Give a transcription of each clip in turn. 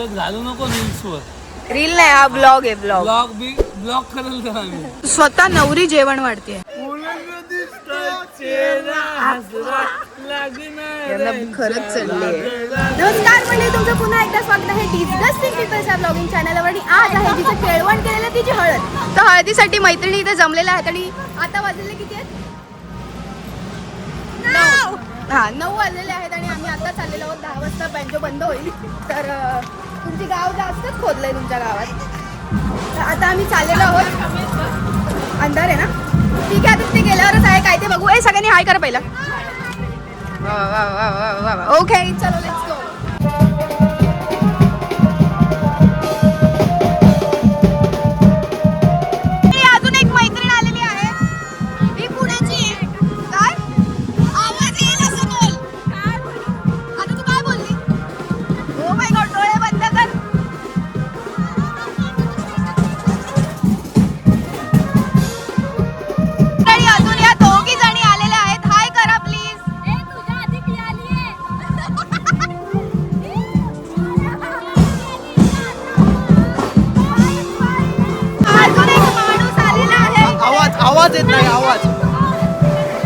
याच्यात घालू नको रील्सवर. रील नाही, हा ब्लॉग आहे. ब्लॉग ब्लॉग करायला तर आम्ही. स्वतः नवरी जेवण वाढते. खरंच चालली. नमस्कार म्हणजे तुमचं पुन्हा एकदा स्वागत आहे डिस्गस्टिंग पीपल्सच्या ब्लॉगिंग चॅनलवर. आणि आज आहे जिचं केळवण केलेलं तिची हळद. तर हळदीसाठी मैत्रिणी इथे जमलेल्या आहेत. आणि आता वाजलेले किती आहेत? 9 वाजलेले आहेत. आणि आम्ही आता चाललेलो आहोत. 10 वाजता बँजो बंद होईल. तर तुमची गाव जास्तच खोदलंय तुमच्या गावात. तर आता आम्ही चाललेलो आहोत. अंधार आहे ना? ठीक आहे, आता ते गेल्यावरच आहे काय ते बघू. सगळ्यांनी हाय करा पहिला. ओके चलो लेट्स गो. अजून एक मैत्रीण आलेली आहे. ही पुण्याची आहे. काय आवाज येईल असं बोल. आता तू काय बोलली? ओ माय गॉड, डोळे बंद कर. आणि अजून या दोघी जणी आलेल्या आहेत. हाय करा प्लीज. आवाज येत नाही.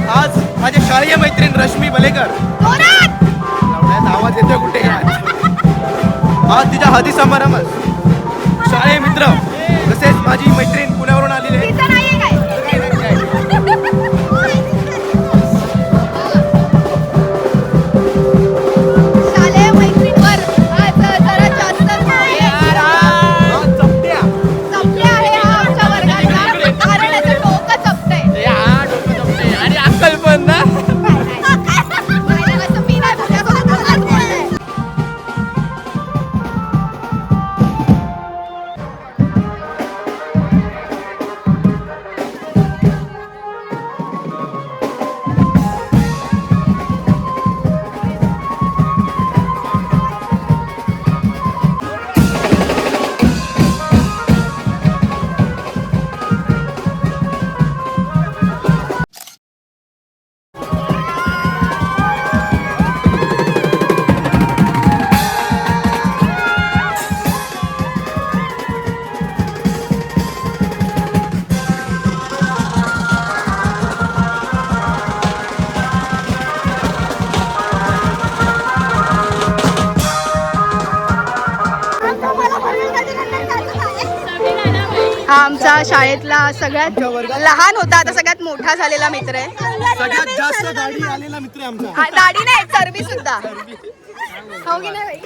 आज माझे शाळेय मैत्रीण रश्मी बलेकर. आवाज येतोय कुठे? आज तिच्या हळदी समारंभ. शाळेय मित्र तसेच माझी मैत्रीण पुण्यावरून आलेली आहे. हा आमचा शाळेतला सगळ्यात लहान होता, आता सगळ्यात मोठा झालेला मित्र आहे. सगळ्यात जास्त दाढी आलेला मित्र आहे आमचा. दाढी नाही, चरबी सुद्धा. हो की नाही?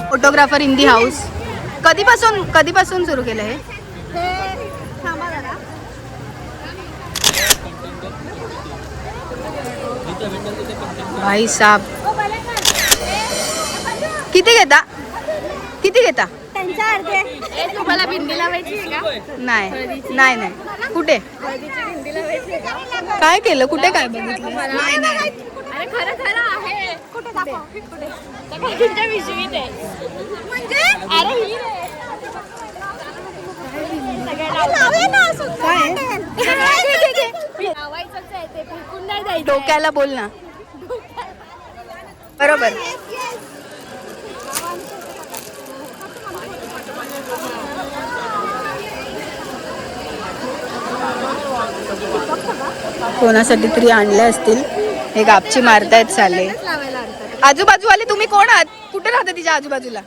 Photographer in the house. कधीपासून सुरू केलं हे? भाई साहब, किती घेता? तुम्हाला भिंडी लावायची आहे का? नाही. कुठे काय केलं? कुठे काय बघितलं? नाही. अरे खरं आहे. कुठे दाखव? कुठे? तुमच्या विषयीत आहे. म्हणजे अरे ही डोक्याला बोल ना. बरोबर. कोणासाठी तरी आणले असतील. हे गापची मारतायत चाले. आजूबाजूवाले तुम्ही कोण आहात? कुठे राहता तिच्या आजूबाजूला?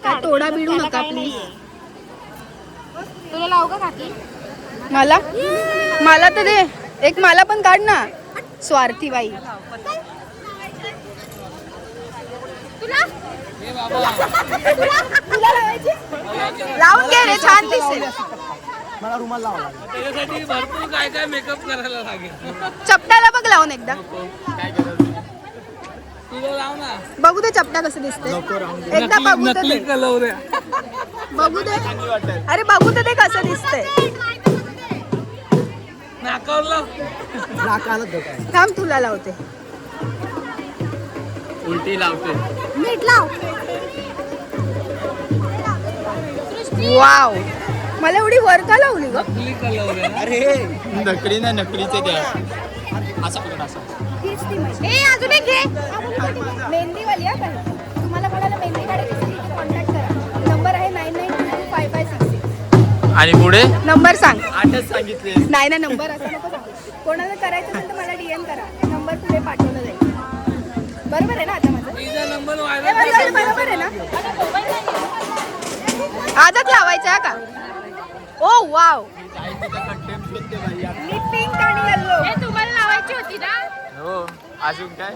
काय तोडा बिडू नका प्लीज. तुला लावू का काकी? मला मला तर दे एक. मला पण काढ ना स्वार्थी बाई. लावून घे रे, छान दिसेल. मला रुमाल लावा. त्याच्यासाठी भरपूर काय काय मेकअप करायला लागेल. चपटाला बघ लावून एकदा. तुला लाव ना. बघू दे चपटा कसं दिसते. एकदा बघू तर नकली दे. कलर बघू दे. अरे बघू तर दे कसं दिसतंय. नाकावर लाव. थांब तुला लावते. उलटी लावते. मीठ लाव. वाव, मला एवढी वर का लावली ग? नकली कलर आहे. अरे नकली ना, नकलीचे द्या. असं पकड असं. ए अजून एक घे. मेहंदीवाली हा काय? तुम्हाला कोणाला मेहंदी काढायची असेल तर कॉन्टॅक्ट करा. नंबर आहे 99225566. आणि पुढे नंबर सांग. 8च सांगितले. नाही ना, नंबर असं नको सांगू. कोणाला करायचं असेल तर मला डीएम करा. नंबर पुढे पाठवला जाईल. बरोबर आहे ना आता माझं? तिचा नंबर हे व्हायरल. बरोबर आहे ना? आजच लावायचं आहे का? ओ वाव, मी पिंक आणि येल्लो. हे तुम्हाला लावायची होती ना? हो, अजून काय?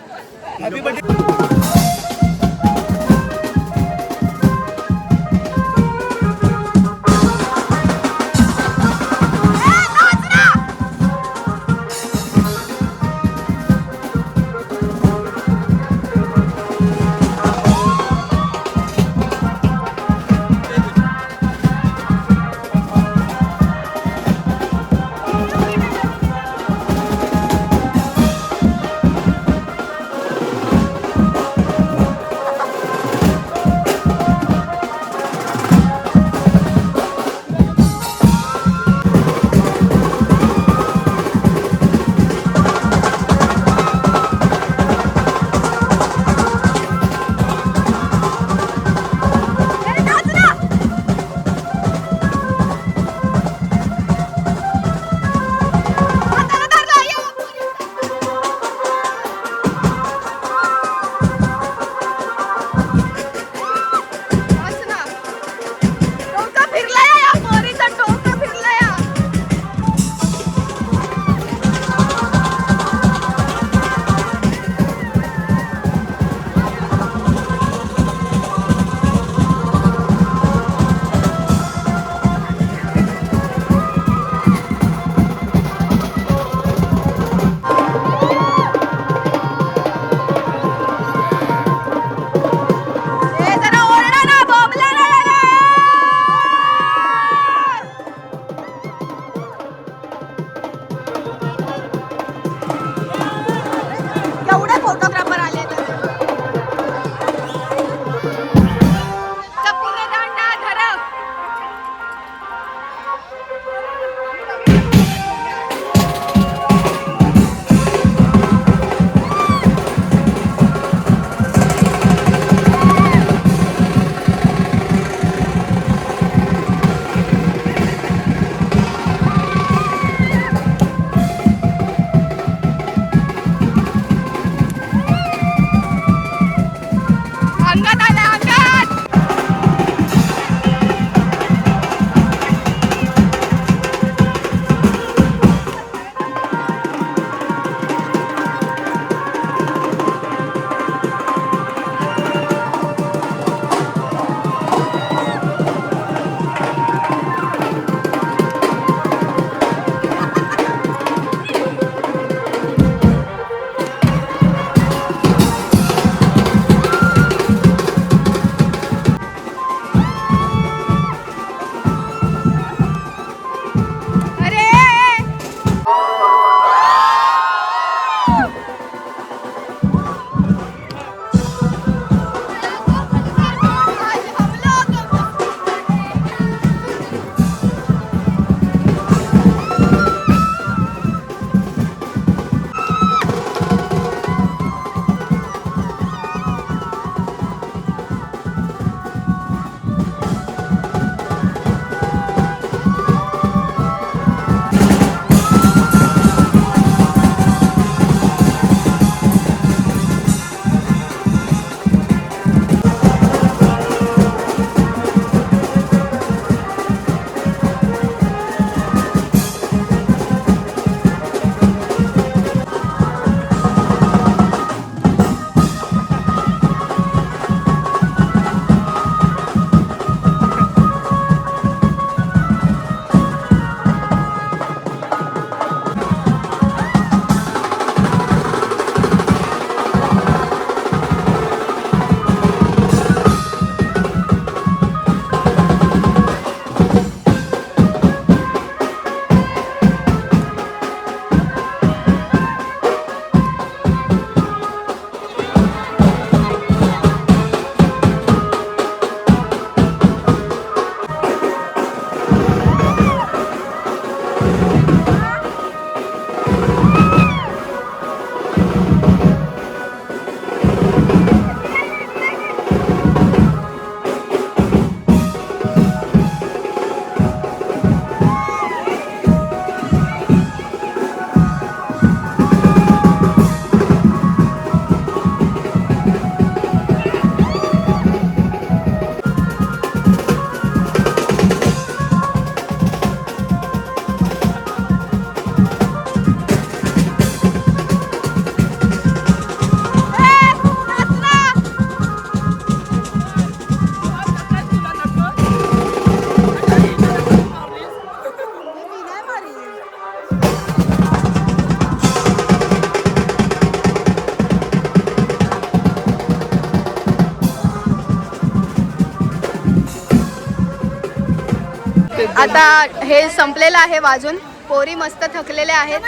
आता हे संपलेलं आहे वाजून. पोरी मस्त थकलेल्या आहेत.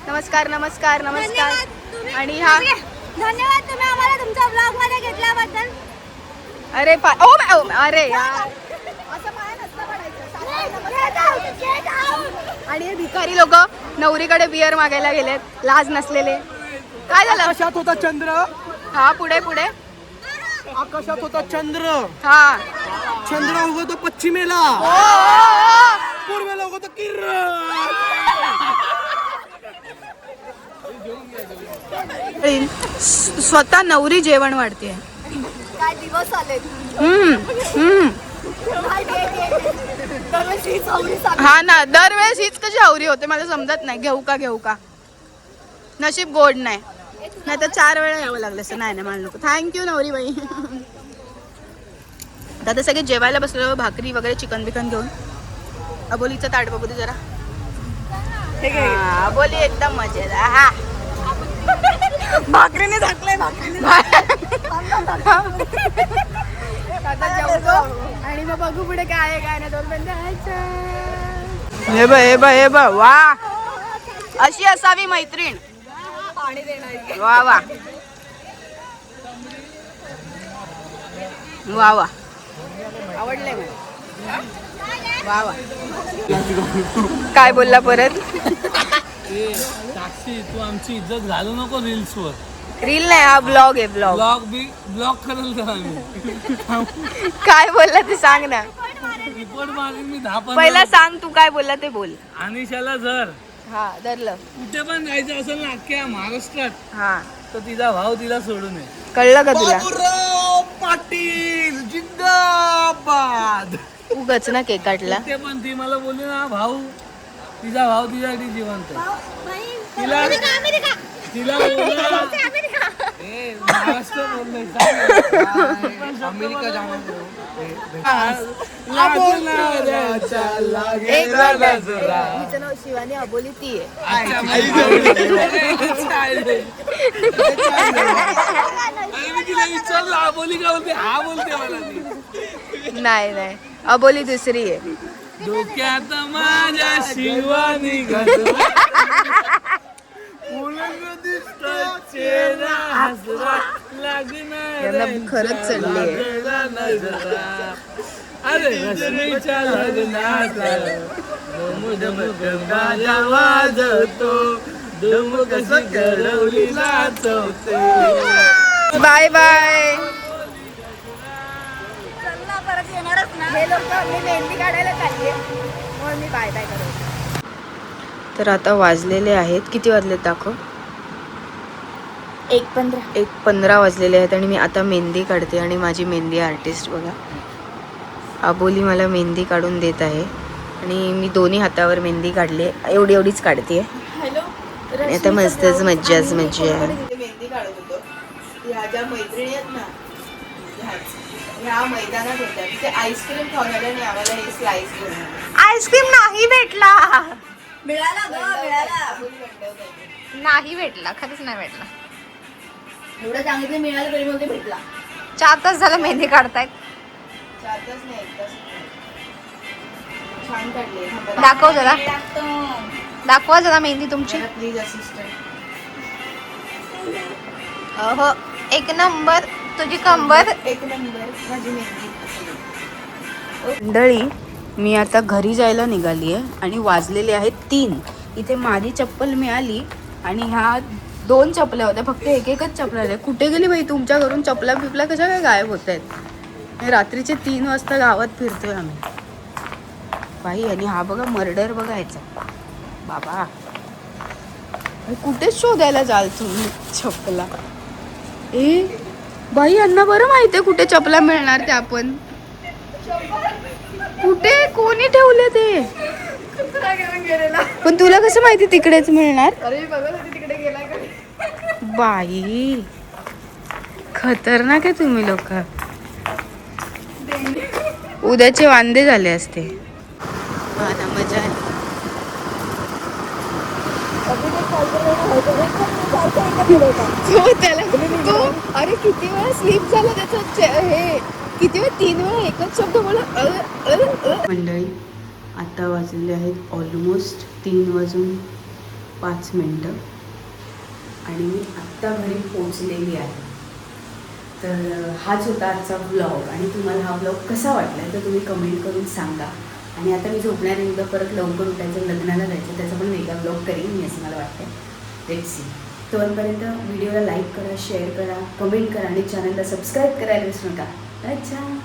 नमस्कार नमस्कार नमस्कार. आणि हा धन्यवाद तुम्ही आम्हाला तुमच्या ब्लॉग मध्ये घेतल्याबद्दल. अरे अरे यार असं पाय नसतं पडायचं. आणि हे भिकारी लोक नवरीकडे बियर मागायला गेलेत, लाज नसलेले. काय झालं? आकाशात होता चंद्र. हा पुढे पुढे. आकाशात होता चंद्र. हा चंद्र उगवतो पश्चिमेला, ओ, पूर्वेला उगवतो किरण. स्वतः नवरी जेवण वाढते. काय दिवस आले. हा ना, दरवेळेस हीच कशी हवरी होते मला समजत नाही. घेऊ का नशीब गोड नाही, नाही तर 4 वेळा यावं लागलं असं. नाही मला नको. थँक्यू नवरी बाई. आता सगळे जेवायला बसलो, भाकरी वगैरे चिकन बिकन घेऊन. अबोलीचं ताट बघू दे जरा. अबोली एकदम मजेत. हा भाकरीने झाकलंय. आता जेवतो आणि मग बघू पुढे काय आहे काय नाही. 2 बंद. हे बा वा, अशी असावी मैत्रीण. वा वा वा वा, आवडलंय मला. वा वा. काय बोलला परत? साक्षी तू आमची इज्जत घालू नको रील्स वर. रील नाही, हा ब्लॉग आहे. ब्लॉग ब्लॉक करेल तर आम्ही. काय बोलला ते सांग ना. रिपोर्ट मारेल मी 10-15. पहिला सांग तू काय बोलला ते बोल. अनिशाला जर हा धरलं. कुठे पण जायचं असेल ना अख्ख्या महाराष्ट्रात, हा तर तिचा भाव तिला सोडू नये. कळलं का तुला? बाबूराव पाटील जिंदाबाद. उगच ना केक काढला. ते पण ती मला बोलली ना भाऊ, तिचा भाव तिच्यासाठी जिवंत आहे. तिला बोलला महाराष्ट्र बोललोय. अमेरिका जाणार. हिचं नाव शिवानी अबोली ती आहे. विचारलं आबोली का बोलते, हा बोलते मला ती. नाही अबोली दुसरी आहे. डोक्यात माझ्या शिवानी यांना खरंच चढली आहे. अरे रश्मीच्या लग्नात बाजा वाजवतो, धूम कशी घडवली नाचवते. Bye bye. परत येणारच ना. हे लोक मी मेहंदी काढायला चालली म्हणून मी बाय बाय करते. तर आता वाजलेले आहेत, किती वाजलेत दाखव. 1:15 वाजलेले आहेत आणि मी आता मेहंदी काढते. आणि माझी मेहंदी आर्टिस्ट बघा, आबोली मला मेहंदी काढून देत आहे. आणि मी दोन्ही हातावर मेहंदी काढले, एवढीच काढते. आता मस्तच मज्जा मेहंदी काढत होतो. ह्या ज्या मैत्रिणी आहेत ना, ह्या मैदानात होत्या. तिथे आईस्क्रीम खाऊन आले आणि आम्हाला हे स्लाइस घेऊन आले. आईस्क्रीम नाही भेटला. मिळाला. नाही भेटला, खरंच नाही भेटला. एवढं सांगितलं मिळालं तरी मग ते भेटला. 4 तास झालं मेहंदी काढतायत. 4 तास नाही, 1 तास. छान काढले. दाखव जरा, दाखवा जरा मेहंदी तुमची. Please assistant. हो, 1 नंबर. तुझी कंबर 1 नंबर. माझी मेहंदी. मंडळी, मी आता घरी जायला निघाली आहे आणि वाजलेले आहेत 3. इथे माझी चप्पल मिळाली आणि ह्या 2 चपल्या होत्या. फक्त एकच चपला आल्या. कुठे गेली बाई तुमच्या घरून चपला बिपला कशा काय गायब होत आहेत? रात्रीचे 3 वाजता गावात फिरतोय आम्ही बाई. आणि हा बघा मर्डर बघायचा बाबा. कुठेच शोधायला जाल तुम्ही चपला? ए बाई, यांना बरं माहिती आहे कुठे चपला मिळणार ते. आपण कुठे कोणी ठेवले ते? पण तुला कसं माहिती तिकडेच मिळणार? बाई खतरनाक आहे तुम्ही लोक. उद्याचे वांदे झाले असते. हा ना, मजा आहे. त्याला तो अरे किती वेळा स्लिप झाला त्याचं हे. किती वेळा 3 वेळा एकच शब्द बोला. मंडळी, आता वाजलेले आहेत ऑलमोस्ट 3:05 आणि मी आत्ता घरी पोचलेली आहे. तर हाच होता आजचा व्लॉग आणि तुम्हाला हा व्लॉग कसा वाटला तर तुम्ही कमेंट करून सांगा. आणि आता मी झोपण्याने परत लवकर उठायचं, लग्नाला जायचं, त्याचा पण वेगळा व्लॉग करीन मी असं मला वाटतं. Let's see. तोपर्यंत व्हिडिओला लाईक करा, शेअर करा, कमेंट करा आणि चॅनलला सबस्क्राईब करायला विसरू नका. अच्छा.